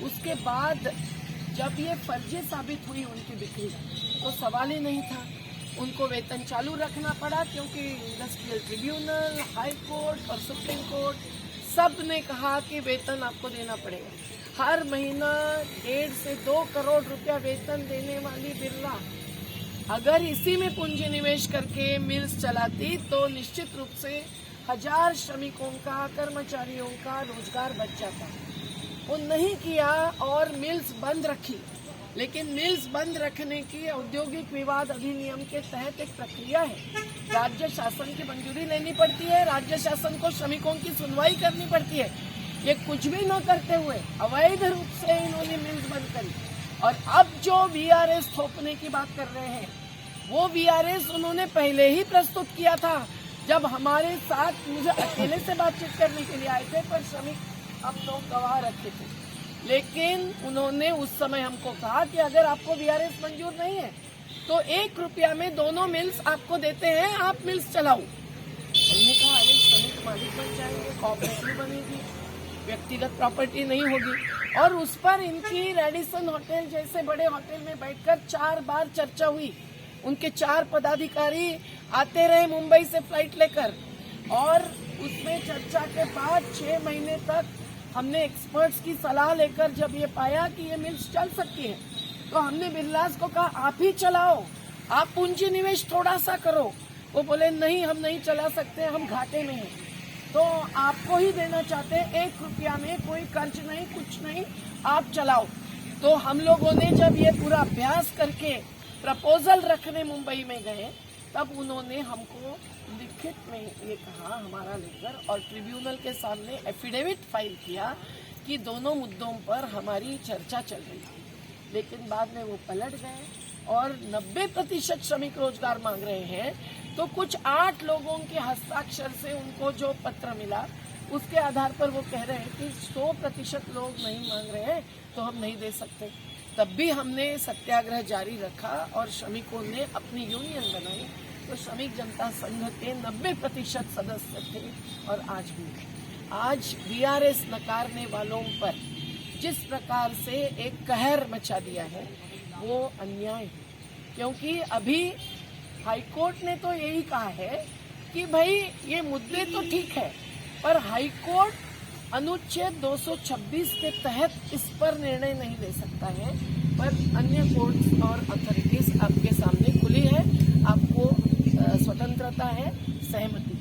उसके बाद जब ये फर्जी साबित हुई उनकी बिक्री तो सवाल ही नहीं था, उनको वेतन चालू रखना पड़ा क्योंकि इंडस्ट्रियल ट्रिब्यूनल, हाई कोर्ट और सुप्रीम कोर्ट सब ने कहा कि वेतन आपको देना पड़ेगा। हर महीना 1.5 से 2 करोड़ रुपया वेतन देने वाली बिरला अगर इसी में पूंजी निवेश करके मिल्स चलाती तो निश्चित रूप से 1000 श्रमिकों का, कर्मचारियों का रोजगार बच जाता। वो नहीं किया और मिल्स बंद रखी। लेकिन मिल्स बंद रखने की औद्योगिक विवाद अधिनियम के तहत एक प्रक्रिया है, राज्य शासन की मंजूरी लेनी पड़ती है, राज्य शासन को श्रमिकों की सुनवाई करनी पड़ती है। ये कुछ भी न करते हुए अवैध रूप से इन्होंने मिल्स बंद करी और अब जो वीआरएस थोपने की बात कर रहे हैं वो वीआरएस उन्होंने पहले ही प्रस्तुत किया था जब हमारे साथ मुझे अकेले से बातचीत करने के लिए आए थे, पर श्रमिक अब तो गवाह रखे थे। लेकिन उन्होंने उस समय हमको कहा कि अगर आपको वीआरएस मंजूर नहीं है तो 1 रुपया में दोनों मिल्स आपको देते हैं, आप मिल्स चलाओ। हमने कहा अरे श्रमिक मालिक बन जाएंगे, कोऑपरेटिव बनेगी, व्यक्तिगत प्रॉपर्टी नहीं होगी। और उस पर इनकी रेडिसन होटल जैसे बड़े होटल में बैठकर 4 बार चर्चा हुई। उनके 4 पदाधिकारी आते रहे मुंबई से फ्लाइट लेकर और उसमें चर्चा के बाद 6 महीने तक हमने एक्सपर्ट्स की सलाह लेकर जब ये पाया कि ये मिल्स चल सकती है तो हमने बिरलास को कहा आप ही चलाओ, आप पूंजी निवेश थोड़ा सा करो। वो बोले नहीं हम नहीं चला सकते, हम घाटे में हैं। तो आपको ही देना चाहते हैं, 1 रुपया में कोई कर्ज नहीं, कुछ नहीं, आप चलाओ। तो हम लोगों ने जब ये पूरा अभ्यास करके प्रपोजल रखने मुंबई में गए तब उन्होंने हमको लिखित में ये कहा, हमारा लेकर और ट्रिब्यूनल के सामने एफिडेविट फाइल किया कि दोनों मुद्दों पर हमारी चर्चा चल रही थी। लेकिन बाद में वो पलट गए और 90% श्रमिक रोजगार मांग रहे हैं। तो कुछ 8 लोगों के हस्ताक्षर से उनको जो पत्र मिला उसके आधार पर वो कह रहे हैं कि 100% लोग नहीं मांग रहे हैं तो हम नहीं दे सकते। तब भी हमने सत्याग्रह जारी रखा और श्रमिकों ने अपनी यूनियन बनाई। तो श्रमिक जनता संघ के 90% सदस्य थे और आज भी। आज वीआरएस नकारने वालों पर जिस प्रकार से एक कहर मचा दिया है वो अन्याय है, क्योंकि अभी हाईकोर्ट ने तो यही कहा है कि भाई ये मुद्दे तो ठीक है पर हाईकोर्ट अनुच्छेद 226 के तहत इस पर निर्णय नहीं ले सकता है, पर अन्य कोर्ट्स और अथॉरिटीज आपके सामने खुली है, आपको स्वतंत्रता है, सहमति